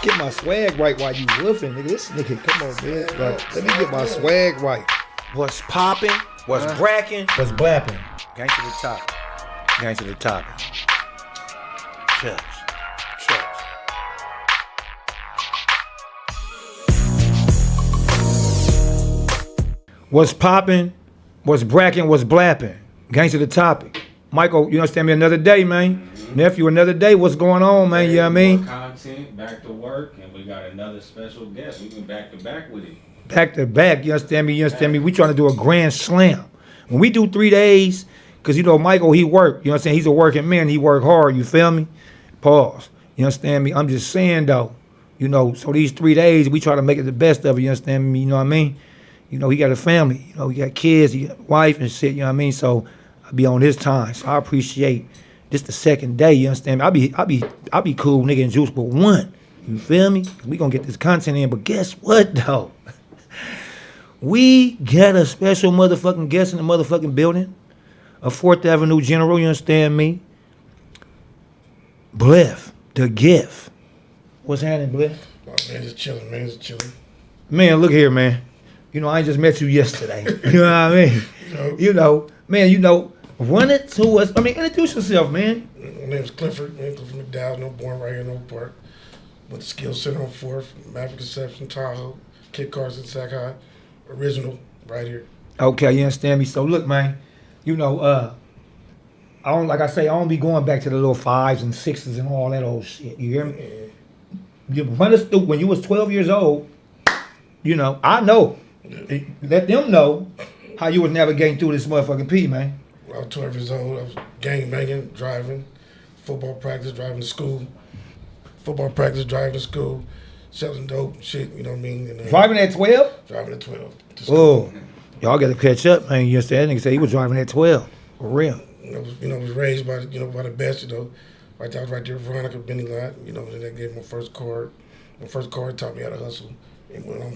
Get my swag right while you woofing, nigga. This nigga, come on, man. Let me get my swag right. What's popping? What's bracking? What's blapping? Gangsta Tha Topik. Gangsta Tha Topik. Church. What's popping? What's bracking? What's blapping? Gangsta Tha Topik. Michael, you understand me? Another day, man. Nephew, another day. What's going on, man? You know what I mean? Content, back to work, and we got another special guest. We been back to back with it. Back to back, you understand me? You understand me? We trying to do a grand slam. When we do 3 days, because you know Michael, he work. You know what I'm saying? He's a working man. He work hard. You feel me? Pause. You understand me? I'm just saying though. You know, so these 3 days we try to make it the best of it. You understand me? You know what I mean? You know, he got a family. You know, he got kids. He got a wife and shit. You know what I mean? So I be on his time. So I appreciate this the second day. You understand me? I be cool, nigga, and juice, but one. You feel me? We gonna get this content in. But guess what though? We got a special motherfucking guest in the motherfucking building. A 4th Avenue General, you understand me? Bliff, the gift. What's happening, Bliff? Oh, man, just chilling, man, just chilling. Man, look here, man. You know, I just met you yesterday. You know what I mean? You know, man, you know, run it to us. I mean, introduce yourself, man. My name's Clifford, man, Clifford McDowell, no born right here in Oak Park. Went to Skill Center on 4th, Maverick Conception, Tahoe, Kit Cars in Sac High, original, right here. Okay, you understand me? So look, man, you know, I don't, like I say, I don't be going back to the little 5s and 6s and all that old shit. You hear me? You run us through when you was 12 years old. You know, I know. Let them know how you was navigating through this motherfucking P, man. When I was 12 years old, I was gang banging, driving, football practice, driving to school, football practice, driving to school, selling dope, shit, you know what I mean? And, Driving at 12? Driving at 12. Oh, y'all got to catch up, man. You understand? That nigga say he was driving at 12. For real. I was raised by by the best, I was right there, Veronica, Benny Lot, and they gave me my first card. My first card taught me how to hustle, and went on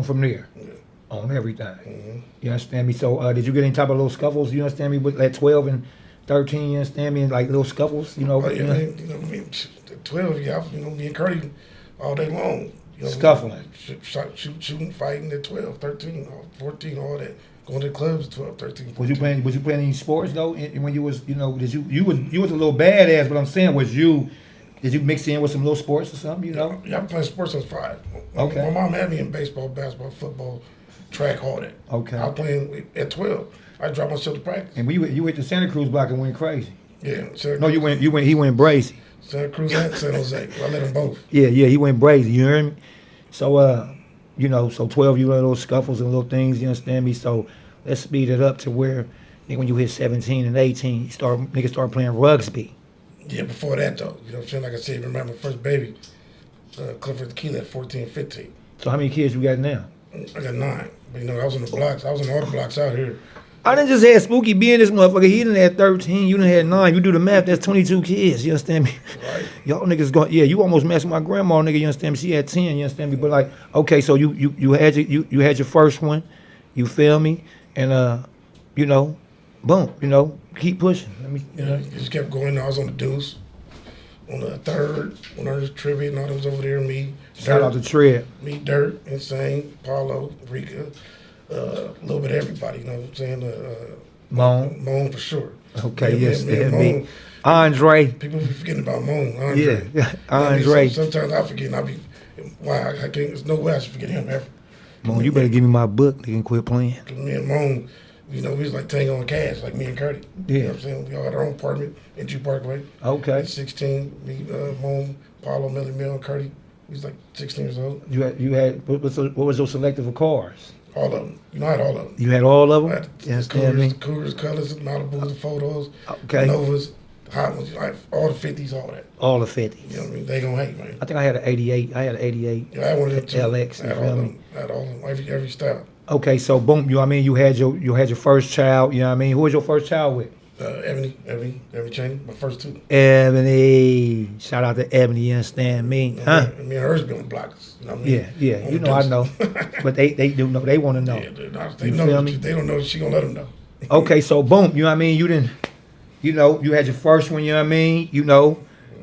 from there. Yeah. On everything. Mm-hmm. You understand me? So, did you get any type of little scuffles? You understand me? With at 12 and 13, you understand me? Like little scuffles, you know? Oh, yeah, man, at 12, me and Curdy all day long. Scuffling. Shooting, fighting at 12, 13, 14, all that. Going to the clubs at 12, 13, 14. Was you playing any sports though? And when you was, did you was a little badass, but I'm saying did you mix in with some little sports or something, Yeah, I was playing sports since 5. Okay. My mom had me in baseball, basketball, football, track, all that. Okay. I was playing at 12. I dropped myself to practice. And when you hit the Santa Cruz block and went crazy. Yeah. He went brazy. Santa Cruz and San Jose. I let them both. Yeah, he went brazy, you heard me? So, so 12, you had little scuffles and little things, you understand me? So let's speed it up to where, I think when you hit 17 and 18, niggas start playing rugby. Yeah, before that though, you know what I'm saying? Like I said, remember my first baby, Clifford Tequila at 14, 15. So how many kids you got now? I got 9. But I was on the blocks. I was on all the blocks out here. I done just had Spooky be in this motherfucker. He done had 13, you done had 9. You do the math, that's 22 kids, you understand me? Right. Y'all niggas you almost messed with my grandma, nigga, you understand me? She had 10, you understand me? But like, okay, so you had your first one, you feel me? And boom, keep pushing. Just kept going. I was on the deuce, on the 3rd, when I was trivia and all those over there, me. Shout out to Tread. Me, Dirt, Insane, Paulo, Rika, a little bit of everybody, you know what I'm saying? Moan for sure. Okay, yeah, yes, Moan. Andre. People be forgetting about Moan. Andre. Yeah, Andre. Sometimes I forget, and I be, why I can't, there's no way I should forget him ever. Moan, you better give me my book. They can quit playing. Me and Moan, we was like Tango and Cash, like me and Curdy. Yeah. You know what I'm saying? We all had our own apartment in Jew Parkway. Okay. At 16, me, Moan, Paulo, Millie Mill, and Curdy. We was like 16 years old. You had what was your selective of cars? All of them. I had all of them. You had all of I them? had Yes, the Cougars, Colors, Malibus, the Photos, okay. Novas, the Hot Ones, like all the 50s, all that. All the 50s. You know what I mean? They gonna hate, man. I think I had an 88. Yeah, I had one of them too. LX, I had all of them. I had all of them, every style. Okay, so boom, you had your first child, you know what I mean? Who was your first child with? Ebony Cheney, my first 2. Ebony. Shout out to Ebony, you understand me? Huh? Me and hers be on the blocks. You know what I mean? Yeah. I know. But they do know, they want to know. Yeah, they know. They don't know. She gonna let them know. Okay, so boom, you know what I mean? You had your first one, you know what I mean?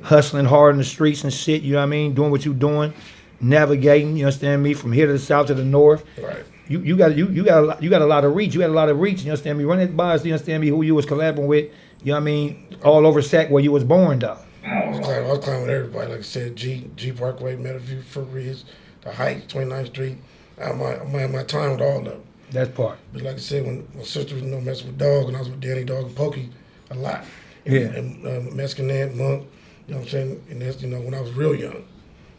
hustling hard in the streets and shit, you know what I mean? Doing what you doing, navigating, you understand me, from here to the south to the north. Right. You got a lot of reach. You had a lot of reach, you understand me? Run it by us, you understand me, who you was collabing with, you know what I mean? All over Sac where you was born though. I was climbing with everybody, like I said, G Parkway, Meadowview, Fruit Ridge, the Heights, 29th Street. I had my time with all of them. That's part. But like I said, when my sister was messing with Dog, and I was with Danny Dog and Pokey a lot. And Mexican Ant, Monk, you know what I'm saying? And that's, when I was real young.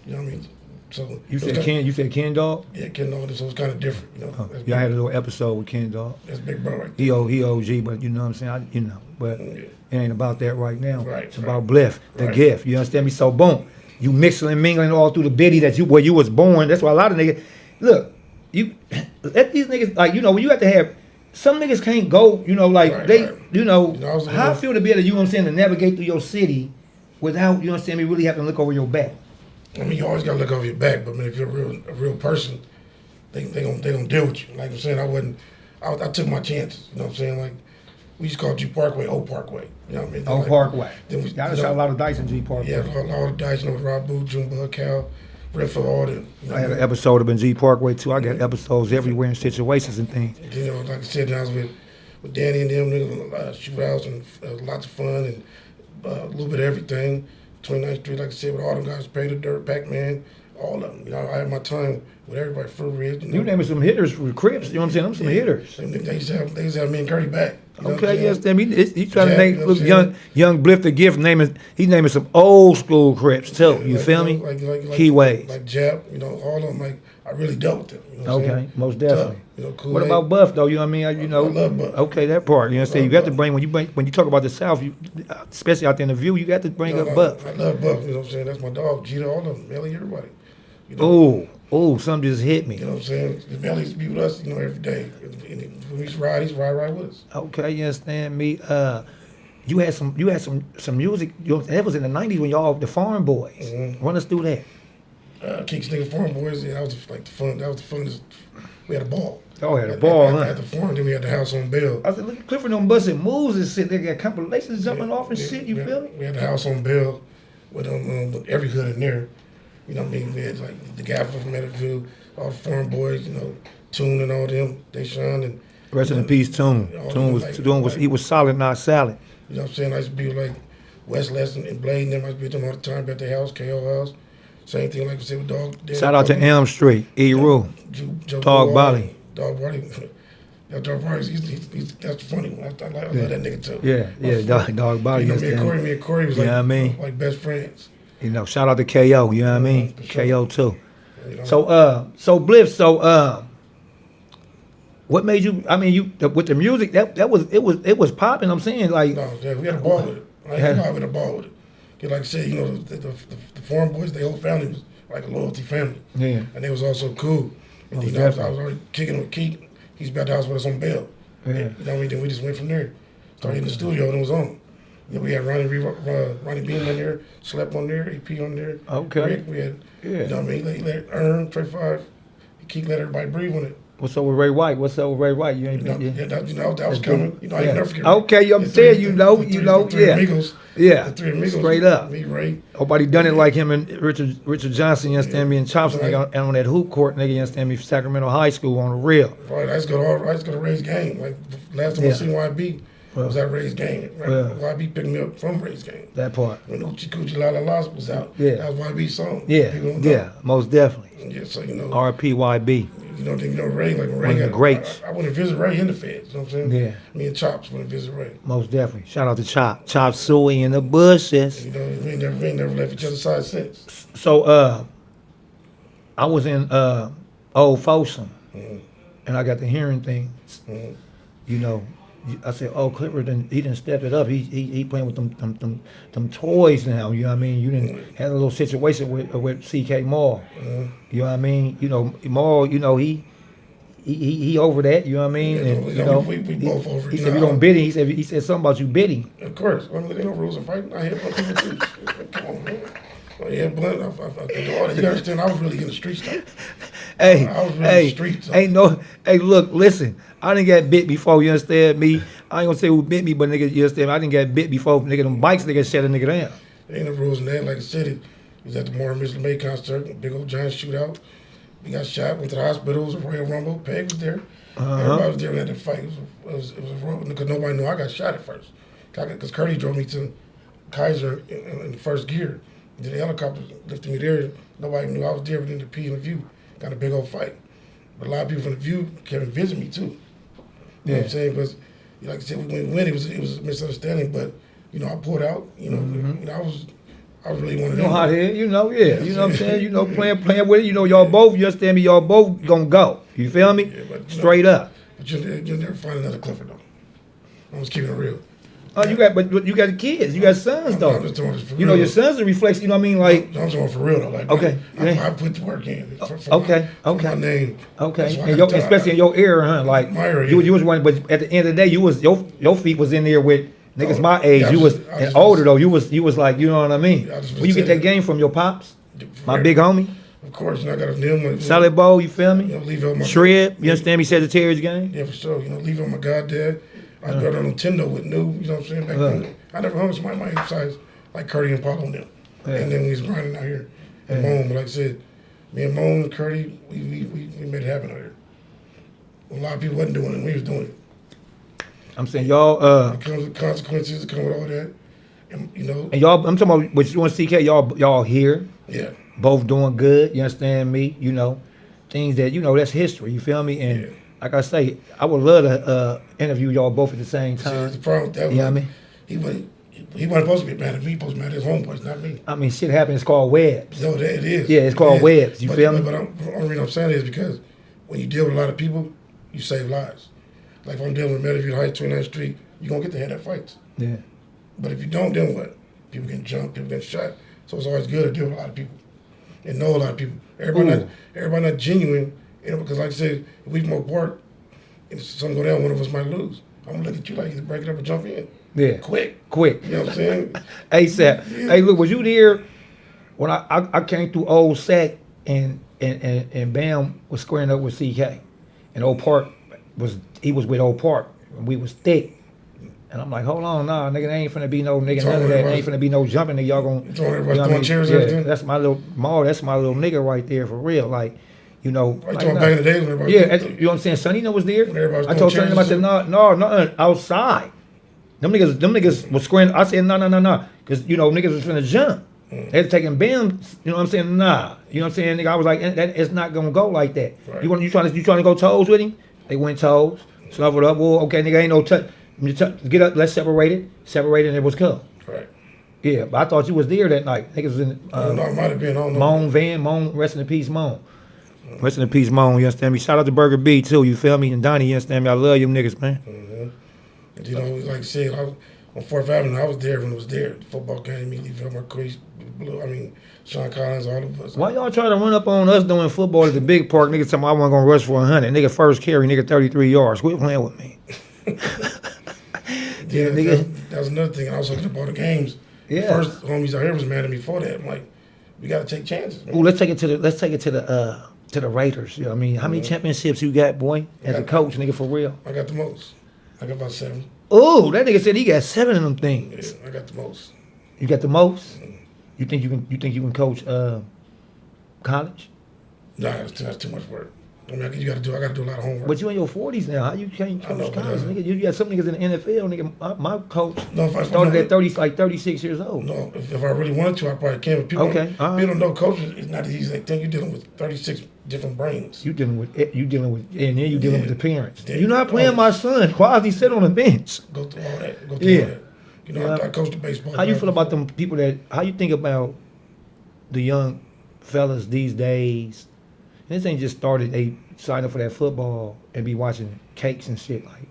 You know what I mean? So you said Ken Dog? Yeah, Ken Dog, so it's kind of different, I had a little episode with Ken Dog. That's big bro right there. He OG, but you know what I'm saying? But it ain't about that right now. Right, it's about Bliff, the gift. You understand me? So boom, you mixing and mingling all through the bitty where you was born. That's why a lot of niggas, look, you let these niggas, like, when you have to have, some niggas can't go, how I feel to be able to, to navigate through your city without, me, really having to look over your back. I mean, you always gotta look over your back, but I mean, if you're a real person, they gonna deal with you. Like I'm saying, I took my chances. You know what I'm saying? Like, we used to call G Parkway O Parkway. You know what I mean? Parkway. Then Y'all shot a lot of dice in G Parkway. Yeah, a lot of dice. With Rob Boo, June Cal, Redford, all them. I had an episode of G Parkway too. I got episodes everywhere in situations and things. Like I said, I was with Danny and them niggas, shootouts and lots of fun and a little bit of everything. 29th Street, like I said, with all them guys, Pay the Dirt, Pac-Man, all of them. I had my time with everybody, Fruit Ridge. You naming some hitters for Crips, you know what I'm saying? Them some hitters. They used to have me and Curry back. Okay, yes, damn. He trying to name young Bliff the Gift. He naming some old school Crips too. You feel me? Like Keyways. Like Jap, all of them. Like I really dealt with them. You know what I'm saying? Most definitely. Cool. What about Buff though? You know what I mean? I love Buff. Okay, that part. You know what I'm saying? You got to bring when you talk about the South, especially out there in the View, you got to bring up Buff. I love Buff. You know what I'm saying? That's my dog. Gita, all of them, Melly, everybody. Oh, something just hit me. You know what I'm saying? The Melly used to be with us, every day. And when we used to ride, he's ride with us. Okay, you understand me? You had some music. That was in the '90s when y'all the Farm Boys. Mm-hmm. Run us through that. Kicks nigga Farm Boys. Yeah, that was like the fun. That was the funnest. We had a ball. Y'all had a ball, huh? At the farm, then we had the house on Bell. I said, look at Clifford them busting moves and shit. They got compilations jumping off and shit. You feel me? We had the house on Bell with every hood in there. You know what I mean? We had like the Gaffer from Meadowview, all the Farm Boys. Tune and all them. They shine and. Rest in peace, Tune. He was solid, not salad. You know what I'm saying? I used to be like West Lesson and Blade and them. I used to be with them all the time at their house, KO house. Same thing like I said with Dog. Shout out to Elm Street, E-Roo, Dog Body. Dog Body. Dog Body, that's the funny one. I love that nigga too. Yeah, Dog Body. Me and Corey was like best friends. Shout out to KO, you know what I mean? KO too. So Bliff, what made you? I mean, with the music, it was popping. I'm saying like. No, we had a ball with it. We had a ball with it. Cause like I said, the Farm Boys, their whole family was like a loyalty family. Yeah. And they was also cool. And I was already kicking with Keith. He's back to the house with us on Bell. Yeah. You know what I mean? Then we just went from there. Started in the studio and it was on. We had Ronnie Beam on there, Slept on there, EP on there. Okay. Rick, we had, you know what I mean? He let Earn, Trey 5. Keith let everybody breathe on it. What's up with Ray White? You ain't that was coming. I ain't never forget. Okay, I'm saying, The three amigos. Straight up. Me, Ray. Nobody done it like him and Richard Johnson, you understand me, and Chops, nigga, on that hoop court, nigga, you understand me, Sacramento High School on the real. Right, I just go to Ray's game. Like, last time I seen YB was at Ray's game. Right? YB picked me up from Ray's game. That part. When Uchi Coochie La La La was out, that was YB's song. Yeah, most definitely. Yeah, so, RPYB. Ray, like Ray got greats. I went to visit Ray in the feds, you know what I'm saying? Yeah. Me and Chops went to visit Ray. Most definitely. Shout out to Chop Suey in the bushes. We ain't never left each other's side since. So, I was in Old Folsom, and I got the hearing things. I said, Clifford, he didn't step it up. He playing with them toys now. You know what I mean? You didn't had a little situation with CK Maul. You know what I mean? Maul. He over that. You know what I mean? And we both over. He said, "You don't bidding." He said something about you bidding. Of course. I mean, there no rules of fighting. I hit my people too. Come on, man. Yeah, but you understand? I was really in the street stuff. Hey, I was really in the streets. Hey, look, listen. I didn't get bit before. You understand me? I ain't gonna say who bit me, but nigga, you understand? I didn't get bit before. Nigga, them bikes, nigga, shut a nigga down. There ain't no rules in that. Like I said, it was at the Martin Mitchell May concert, big old giant shootout. We got shot, went to the hospital. It was a Royal Rumble. Peg was there. Everybody was there when they had the fight. It was a Rumble because nobody knew I got shot at first. Because Curdy drove me to Kaiser in the first gear. Then the helicopter lifted me there. Nobody knew I was there, but in the P and the View got a big old fight. But a lot of people from the View came and visit me too. You know what I'm saying? But like I said, when we went, it was a misunderstanding. But I pulled out. I was really one of them. How here, you know what I'm saying? Playing with it. Y'all both, you understand me? Y'all both gonna go. You feel me? Yeah, but, straight up. But you'll never find another Clifford though. I'm just keeping it real. Oh, you got kids. You got sons though. I'm just doing this for real. Your sons are reflex. You know what I mean? Like I'm doing for real though. Like okay, I put the work in. For okay. My name. Okay, and especially in your era, huh? Like my era, you was one, but at the end of the day, you was your feet was in there with niggas my age. Yeah, you was and older though. You was like, you know what I mean? Where you get that game from? Your pops, my big homie. Of course, I got a name. Solid Bowl, you feel me? Leave out my Shred, you understand me? Sagittarius game. Yeah, for sure. Leave out my goddad. I was on Nintendo with New. You know what I'm saying? Back then, I never hung with somebody my size like Curdy and Paulo and them. Yeah. And then we was grinding out here at Moan. But like I said, me and Moan and Curdy, we made it happen out here. A lot of people wasn't doing it. We was doing it. I'm saying y'all. It comes with consequences. It comes with all that. And And y'all, I'm talking about what you want, CK. Y'all here. Yeah. Both doing good. You understand me? Things that that's history. You feel me? And like I say, I would love to interview y'all both at the same time. See, the problem with that was, you know what I mean? He wasn't supposed to be mad at me. He supposed to be mad at his homeboys, not me. I mean, shit happens. It's called webs. No, it is. Yeah, it's called webs. You feel me? But the only reason I'm saying is because when you deal with a lot of people, you save lives. Like if I'm dealing with Meadowview Heights, 29th Street, you're going to get to have that fights. Yeah. But if you don't, then what? People get jumped, people get shot. So it's always good to deal with a lot of people and know a lot of people. Everybody not genuine, because like I said, if we from Oak Park, if something go down, one of us might lose. I'm going to look at you like you can break it up and jump in. Yeah. Quick. You know what I'm saying? ASAP. Yeah. Hey, look, was you there when I came through Old Sac and Bam was squaring up with CK? And Old Park was with Old Park. And we was thick. And I'm like, hold on, nah, nigga, there ain't finna be no nigga, none of that. There ain't finna be no jumping, nigga. Y'all gonna. Throwing chairs and everything? That's my little nigga right there for real. Like, Are you talking back in the days when everybody you know what I'm saying? Sonny was there. I told Sonny, I said, no, outside. Them niggas was squaring. I said, no. Because, niggas was finna jump. They're taking Bam, you know what I'm saying? Nah. You know what I'm saying? Nigga, I was like, it's not gonna go like that. Right. You trying to go toes with him? They went toes. Snuffled up. Well, okay, nigga, ain't no touch. Get up, let's separate it, and it was cool. Right. Yeah, but I thought you was there that night. Niggas was in I might have been. I don't know. Moan, rest in peace, Moan. Rest in peace, Moan, you understand me? Shout out to Burger B too, you feel me? And Donnie, you understand me? I love you niggas, man. Mm-hmm. Like I said, on 4th Avenue, I was there when it was there. The football game, me, Velma Crease, Sean Collins, all of us. Why y'all try to run up on us doing football at the big park? Nigga tell me I wasn't gonna rush for 100. Nigga first carry, nigga 33 yards. Quit playing with me. Yeah, that was another thing. I was looking at all the games. Yeah. The first homies out here was mad at me for that. I'm like, we gotta take chances. Man. Ooh, let's take it to the Raiders. You know what I mean? How many championships you got, boy? As a coach, nigga, for real. I got the most. I got about 7. Ooh, that nigga said he got 7 of them things. Yeah, I got the most. You got the most? Mm-hmm. You think you can coach college? Nah, that's too much work. I mean, I gotta do a lot of homework. But you in your 40s now. How you can't coach college, nigga? You got some niggas in the NFL, nigga. My coach started at 36 years old. No, if I really wanted to, I probably can. But people don't know coaching is not as easy as they think. You're dealing with 36 different brains. You dealing with, and then you dealing with the parents. You're not playing my son. Quasi sit on the bench. Go through all that. All that. I coached the baseball. How you feel about them people how you think about the young fellas these days? This ain't just started. They sign up for that football and be watching cakes and shit, like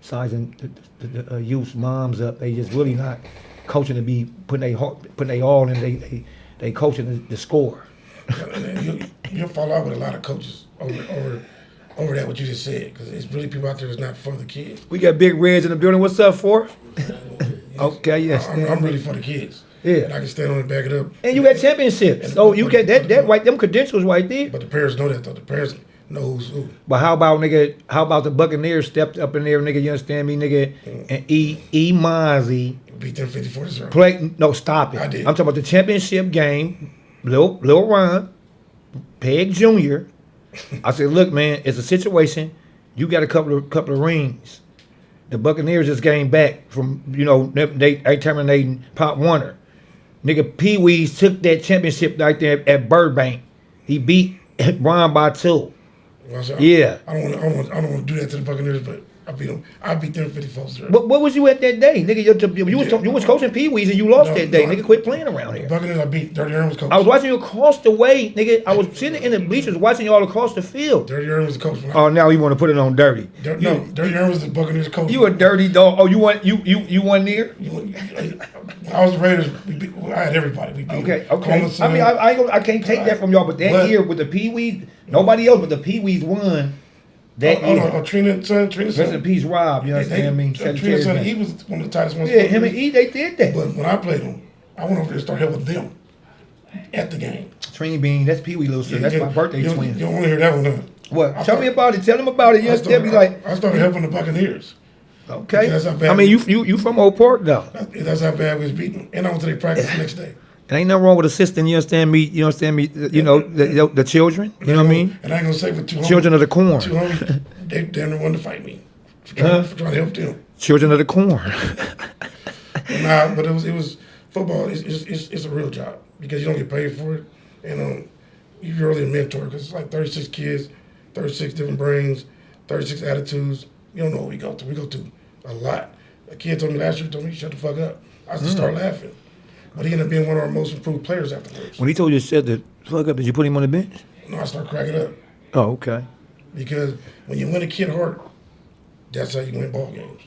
sizing the youth's moms up. They just really not coaching to be putting their all in. They coaching the score. You'll fall out with a lot of coaches over that what you just said, because it's really people out there that's not for the kids. We got Big Reds in the building. What's up, for? Okay, yes. I'm really for the kids. Yeah. And I can stand on and back it up. And you got championships. So you get that right, them credentials right there. But the parents know that though. The parents know who's who. But how about nigga? How about the Buccaneers stepped up in there, nigga? You understand me, nigga? And E Mozzie Beat them 54-0. play. No, stop it. I did. I'm talking about the championship game. Lil Ron, Peg Jr. I said, look, man, it's a situation. You got a couple of rings. The Buccaneers just came back from, they terminating Pop Warner. Nigga, Pee Wee's took that championship right there at Burbank. He beat Ron by 2. Well, so Yeah. I don't want to do that to the Buccaneers, but I beat them. I beat them 54-0. What was you at that day, nigga? You was coaching Pee Wee's and you lost that day, nigga. Quit playing around here. Buccaneers, I beat. Dirty Earn was coach. I was watching you across the way, nigga. I was sitting in the bleachers watching you all across the field. Dirty Earn was the coach. Oh, now you want to put it on dirty. Dirty Earn was the Buccaneers coach. You a dirty dog. Oh, you won near? I was the Raiders. I had everybody. We beat Okay. Coleman, I mean, I can't take that from y'all, but that year with the Pee Wees, nobody else but the Pee Wees won. That year. Trina's son. Rest in peace, Rob. You understand me? Trina's son, he was one of the tightest ones. Yeah, him and E, they did that. But when I played them, I went over there and started helping them at the game. Train Bean, that's Pee Wee little sister. That's my birthday twin. You don't want to hear that one, huh? What? Tell me about it. Tell them about it. Yes, they'll be like. I started helping the Buccaneers. Okay. That's how bad I mean, you from Old Park though. That's how bad we was beating them. And I went to their practice the next day. And ain't nothing wrong with assisting. You understand me? You understand me? The children. You know what I mean? And I ain't gonna say for 2 homies. Children of the corn. 2 homies, they never wanted to fight me for trying to help them. Children of the corn. But it was football. It's a real job because you don't get paid for it, and you're really a mentor because it's like 36 kids, 36 different brains, 36 attitudes. You don't know what we go through. We go through a lot. A kid told me last year, shut the fuck up. I just start laughing. But he ended up being one of our most improved players afterwards. When he told you to shut the fuck up, did you put him on the bench? No, I started cracking up. Oh, okay. Because when you win a kid heart, that's how you win ball games.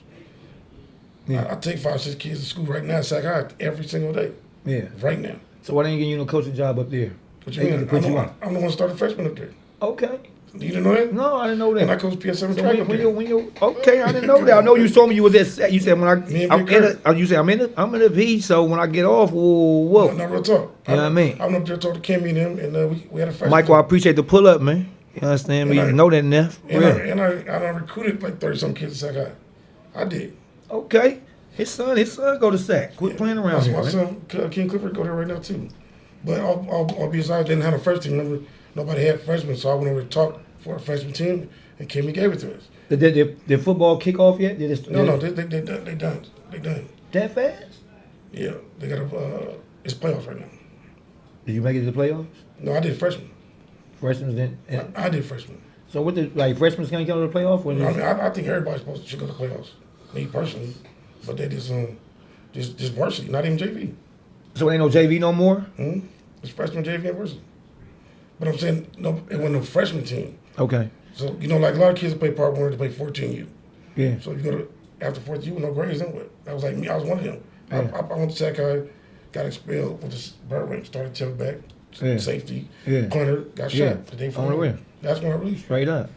Yeah. I take 5, 6 kids to school right now, sack high, every single day. Yeah. Right now. So why didn't you get no coaching job up there? What you mean? Put you on. I'm the one who started freshman up there. Okay. You didn't know that? No, I didn't know that. And I coached PS7 So track up there. okay, I didn't know that. I know you told me you was at. You said when Me and I'm Big in Kurt. you said I'm in the V. So when I get off, whoa. No, real talk. You know what I mean? I went up there, talked to Kimmy and them, and we had a freshman. Michael, I appreciate the pull up, man. You understand me? And I- You know that, Neff. Really? And I recruited like 30-some kids to sack high. I did. Okay. His son go to sack. Quit playing around here, My man. son, King Clifford, go there right now too. But all be aside, I didn't have a first team. Remember, nobody had freshmen, so I went over to talk for a freshman team, and Kimmy gave it to us. Did football kick off yet? They No, they done. They done. That fast? Yeah, they got it's playoffs right now. Did you make it to the playoffs? No, I did freshman. Freshmen then. I did freshman. So what freshmen gonna come to the playoff? Or I mean, I think everybody's should go to playoffs. Me personally, but they just varsity, not even JV. So ain't no JV no more? It's freshman JV and varsity. But I'm saying no, it wasn't a freshman team. Okay. So like a lot of kids that play part one, they play 14U. Yeah. So if you go to after 14U with no grades, then what? That was like me. I was one of them. Yeah. I went to sack high, got expelled with this bird rank, started tailback, Yeah. safety, Yeah. punter, got Yeah. shot the day On before. the win. That's when I released. Straight up.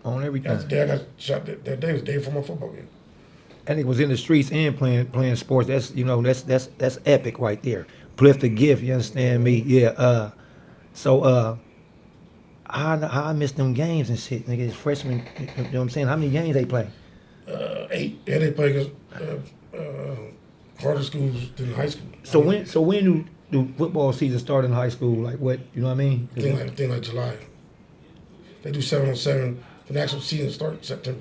On everything. That's the day I got shot. That day was the day before my football game. And it was in the streets and playing sports. That's epic right there. Bliff the gift, you understand me? Yeah. So I missed them games and shit, nigga. It's freshmen, you know what I'm saying? How many games they play? 8. Yeah, they play against harder schools than high school. So when do football season start in high school? Like what? You know what I mean? Thing like July. They do 7-on-7. The actual season starts September.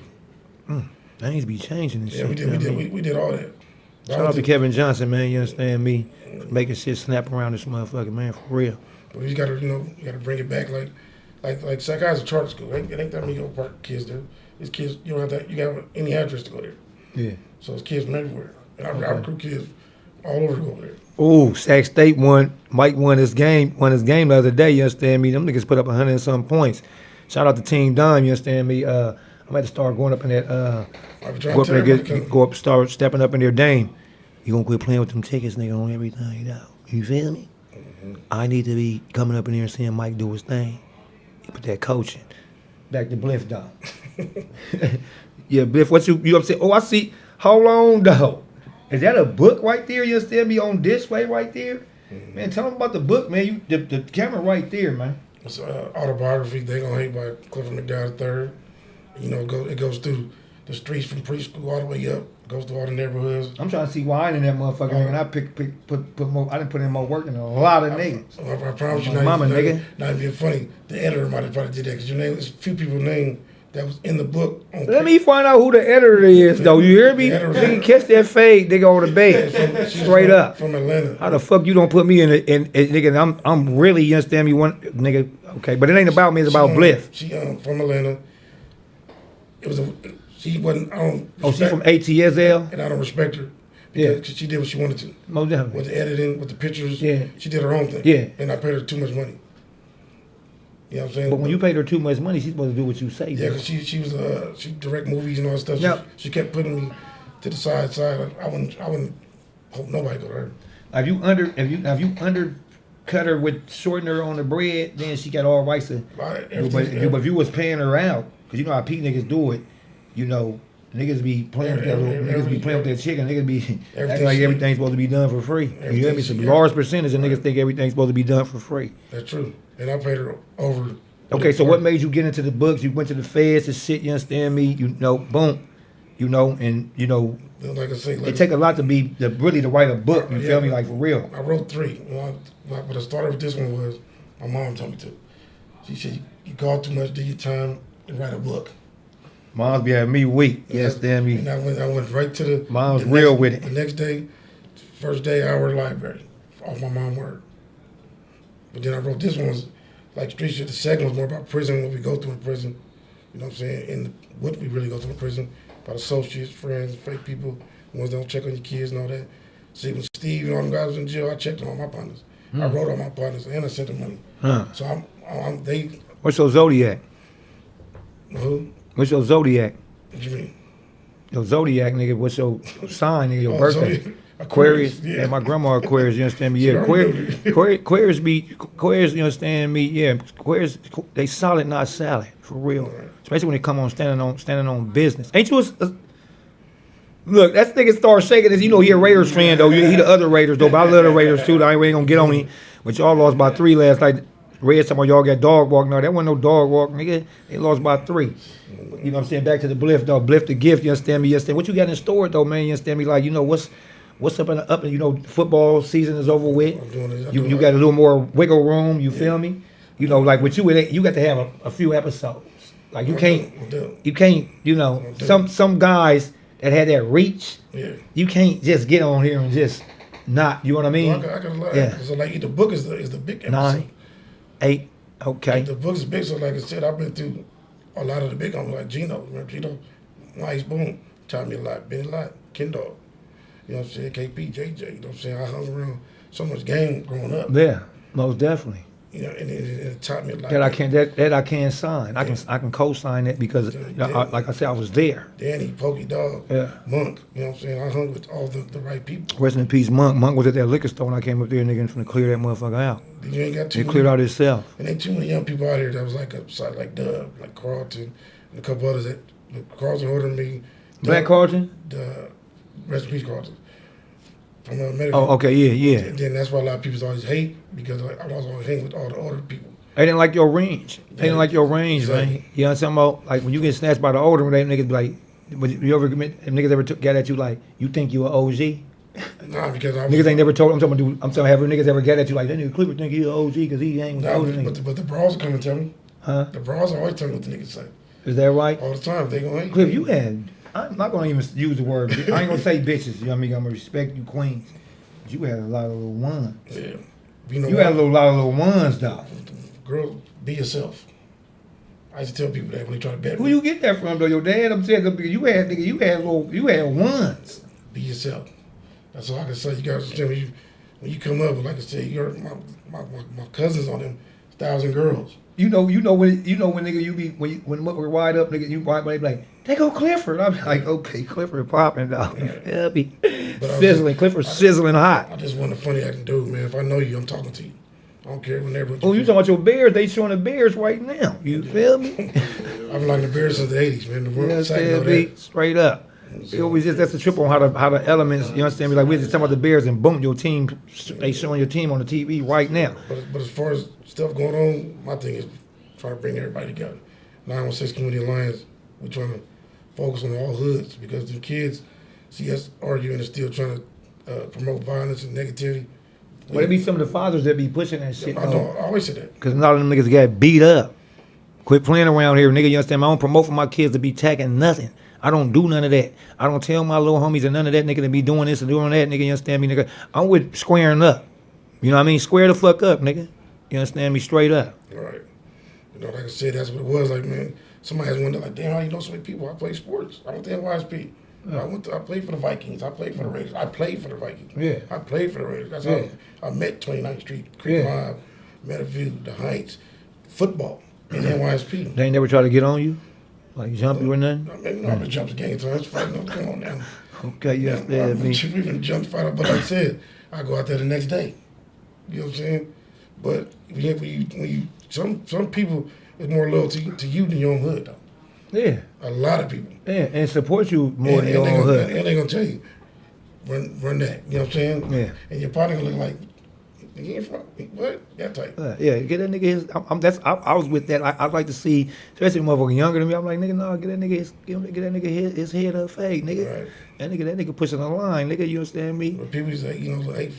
Things be changing and Yeah, shit. we did all that. Shout out to Kevin Johnson, man. You understand me? Making shit snap around this motherfucker, man, for real. But you gotta bring it back like Sac High's a charter school. It ain't that many Oak Park kids there. These kids, you don't have any address to go there. Yeah. So it's kids from everywhere. And I recruit kids all over to go over there. Oh, Sac State Mike won his game the other day, you understand me? Them niggas put up 100 and some points. Shout out to Team Dime, you understand me? I'm about to start going up in that start stepping up in their Dame. You gonna quit playing with them tickets, nigga, on everything, you know. You feel me? I need to be coming up in there and seeing Mike do his thing. You put that coaching. Back to Bliff, dog. Yeah, Bliff, what you upset? Oh, I see. Hold on, though. Is that a book right there? You understand me on display right there? Man, tell them about the book, man. The camera right there, man. It's autobiography. They Gonna Hate by Clifford McDowell III. You know, it goes through the streets from preschool all the way up. Goes through all the neighborhoods. I'm trying to see why I in that motherfucker, and I put more. I didn't put in more work than a lot of niggas. I promise you, not being funny. The editor might have probably did that because your name. There's a few people's name that was in the book. Let me find out who the editor is, though. You hear me? Nigga, catch that fade, nigga, on the bed, straight up. From Atlanta. How the fuck you don't put me in nigga? I'm really, you understand me? One nigga, okay, but it ain't about me. It's about Bliff. She from Atlanta. She wasn't. I don't. Oh, she from ATSL, and I don't respect her. Because she did what she wanted to. Most definitely. With the editing, with the pictures. Yeah. She did her own thing. Yeah. And I paid her too much money. You know what I'm saying? But when you paid her too much money, she's supposed to do what you say. Yeah, because she direct movies and all that stuff. Yep. She kept putting me to the side. I wouldn't hope nobody go to her. If you undercut her with shorting her on the bread, then she got all rights to. But if you was paying her out, because you know how P niggas do it, you know, niggas be playing with that chicken. Niggas be acting like everything's supposed to be done for free. You hear me? Some large percentage of niggas think everything's supposed to be done for free. That's true. And I paid her over. Okay, so what made you get into the books? You went to the feds and shit, you understand me? You know, boom. You know, and you know, like I say, it take a lot to really to write a book, you feel me? Like for real. I wrote 3. What I started with this one was, my mom told me to. She said, you call too much, do your time, and write a book. Mom's be having me weak. Yes, damn me. And I went right to the. Mom's real with it. The next day, first day, I were library, off my mom's word. But then I wrote this one was like street shit. The second was more about prison, what we go through in prison. You know what I'm saying? And what we really go through in prison, about associates, friends, fake people, ones that don't check on your kids and all that. See, when Steve and all them guys was in jail, I checked on all my partners. I wrote on my partners and I sent them money. So they. What's your zodiac? Who? What's your zodiac? What you mean? Your zodiac, nigga. What's your sign, nigga? Your birthday? Zodiac. Aquarius. Yeah. My grandma Aquarius. You understand me? Yeah. Aquarius, you understand me? Yeah. Aquarius, they solid, not salad, for real. Right. Especially when they come on standing on business. Ain't you look, that nigga start shaking this. You know he a Raiders fan though. He the other Raiders though. But I love the Raiders too. I ain't gonna get on him. But y'all lost by 3 last night. Red, some of y'all got dog walk. No, that wasn't no dog walk, nigga. They lost by 3. You know what I'm saying? Back to the Bliff, though. Bliff the gift, you understand me? You understand? What you got in store, though, man? You understand me? Like, you know, what's up and you know, football season is over with. You got a little more wiggle room, you feel me? You know, like with you got to have a few episodes. Like you can't, you know, some guys that had that reach, you can't just get on here and just not, you know what I mean? Well, I can lie. Yeah. So like the book is the big episode. 9, 8, okay. The book is big, so like I said, I've been through a lot of the big ones, like Gino. Remember Gino? Nice Boom taught me a lot. Benny Lott, Ken Dog. You know what I'm saying? KP, JJ. You know what I'm saying? I hung around so much game growing up. Yeah, most definitely. You know, and it taught me a lot. That I can't sign. I can co-sign that because, like I said, I was there. Danny, Pokey Dog, Monk. You know what I'm saying? I hung with all the right people. Rest in peace, Monk. Monk was at that liquor store when I came up there, nigga, finna clear that motherfucker out. You ain't got too. He cleared out himself. And ain't too many young people out here that was like upside, like Dub, like Carlton, and a couple others that Carlton older than me. Black Carlton. The rest in peace, Carlton. From Medicaid. Oh, okay, yeah. And then that's why a lot of people always hate, because I was always hanging with all the older people. They didn't like your range. They didn't like your range, exactly. Man. You know what I'm talking about? Like when you get snatched by the older one, they niggas be like, you ever commit? Niggas ever got at you like, you think you an OG? Nah, because niggas ain't never told. I'm talking have niggas ever got at you like that nigga Clifford think he an OG because he ain't with the older niggas. But the bras come and tell me. Huh? The bras always tell me what the niggas say. Is that right? All the time. They gonna hate. Cliff, you had. I'm not gonna even use the word. I ain't gonna say bitches. You know what I mean? I'm gonna respect you, queens. But you had a lot of little ones. Yeah. You had a lot of little ones, though. Girl, be yourself. I used to tell people that when they try to bet me. Who you get that from, though? Your dad? I'm saying you had ones. Be yourself. That's all I can say. You guys understand when you come up, like I said, you're my cousins on them 1,000 girls. You know when nigga you be when we're wide up, nigga you wide, they be like, they go Clifford. I'm like, okay, Clifford popping dog. Yeah, be sizzling. Clifford sizzling hot. I just want a funny acting dude, man. If I know you, I'm talking to you. I don't care whenever. Oh, you talking about your Bears? They showing the Bears right now. You feel me? I've been like the Bears since the '80s, man. The world straight up. It always just that's the trip on how the elements. You understand me? Like we're just talking about the Bears, and boom, your team. They showing your team on the TV right now. But as far as stuff going on, my thing is trying to bring everybody together. 916 Community Alliance, we're trying to focus on all hoods because the kids see us arguing and still trying to promote violence and negativity. But it be some of the fathers that be pushing that shit. I know, I always say that. Because a lot of them niggas got beat up. Quit playing around here, nigga. You understand? I don't promote for my kids to be tacking nothing. I don't do none of that. I don't tell my little homies and none of that nigga to be doing this and doing that, nigga. You understand me, nigga? I'm with squaring up. You know what I mean? Square the fuck up, nigga. You understand me? Straight up. Right. You know, like I said, that's what it was. Like, man, somebody has wondered, like, damn, how you know so many people? I play sports. I went to NYSP. I played for the Vikings. I played for the Raiders. I played for the Vikings. Yeah. I played for the Raiders. That's how I met 29th Street, Creek Mob, Meadowview, the Heights, football in NYSP. They ain't never try to get on you? Like jump you or nothing? I mean, you know, I've been jumping games, so it's fighting. Come on now. Okay, yes, Yeah, me. we've been jumped fight, but like I said, I go out there the next day. You know what I'm saying? But some people is more loyal to you than your own hood, though. Yeah. A lot of people. Yeah, and support you more than your own hood. And they gonna tell you, run that. You know what I'm saying? Yeah. And your partner gonna look like, he ain't from what? That type. Yeah, get that nigga his. I was with that. I'd like to see, especially a motherfucker younger than me. I'm like, nigga, no, get that nigga his head up fake, nigga. Right. That nigga pushing the line, nigga. You understand me? But people say, you know, like,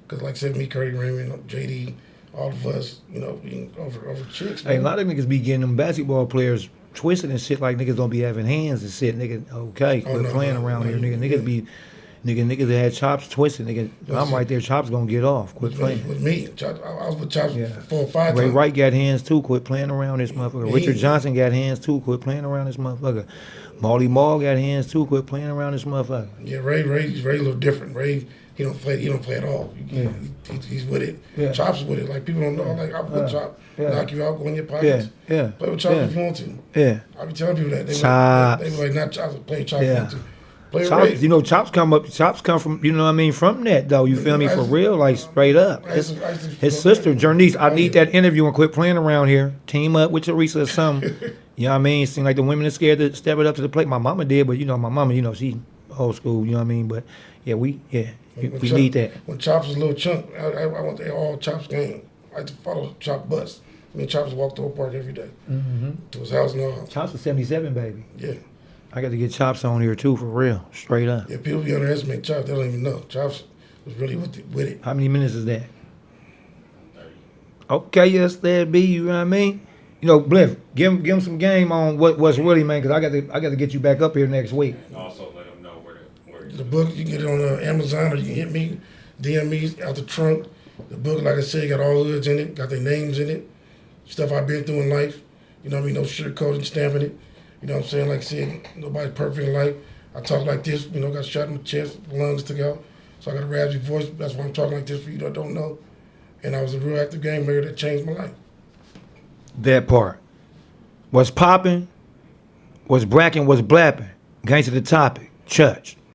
because like I said, me, Curry Raymond, JD, all of us, you know, being over chicks. Hey, a Man. lot of niggas be getting them basketball players twisted and shit like niggas don't be having hands and shit, nigga. Okay, quit playing around here, nigga. Niggas be. Niggas that had chops twisted, nigga. I'm right there. Chops gonna get off. Quit playing. With me, I was with Chops 4 or 5 Ray times. Wright got hands too. Quit playing around this motherfucker. Richard Johnson got hands too. Quit playing around this motherfucker. Marley Marl got hands too. Quit playing around this motherfucker. Yeah, Ray a little different. Ray, he don't play at all. He's with it. Yeah. Chops with it. Like people don't know. Like I'm with Chop, knock you out, go in your Yeah, pockets. yeah. Play with Chops if you want to. Yeah. I be telling people that. Chops. They be like, not Chops, play Chops if you want to. Play Chops, Ray. you know, Chops come from, you know what I mean, from that though. You feel me? For real, like straight up. His sister, Jernice, I need that interview and quit playing around here. Team up with Teresa or something. You know what I mean? Seem like the women are scared to step it up to the plate. My mama did, but you know, my mama, you know, she old school, you know what I mean? But yeah, we need that. When Chops was a little chunk, I went to all Chops game. I had to follow Chop bus. Me and Chops walked the whole park every day. To his house and all. Chops was 77, baby. Yeah. I got to get Chops on here too, for real, straight up. Yeah, people be underestimating Chops. They don't even know. Chops was really with it. How many minutes is that? Okay, yes, there be. You know what I mean? You know, Bliff, give him some game on what's really, man, because I got to get you back up here next week. Also, let them know where The book, you can get it on Amazon, or you can hit me, DM me out the trunk. The book, like I said, got all hoods in it, got their names in it, stuff I've been through in life. You know what I mean? No sugarcoating, stamping it. You know what I'm saying? Like I said, nobody's perfect in life. I talk like this, you know, got shot in my chest, lungs took out. So I got a raspy voice. That's why I'm talking like this for you that don't know. And I was a real active game player that changed my life. That part. What's popping, what's bracking, what's blapping. Gangsta Tha Topik. Church.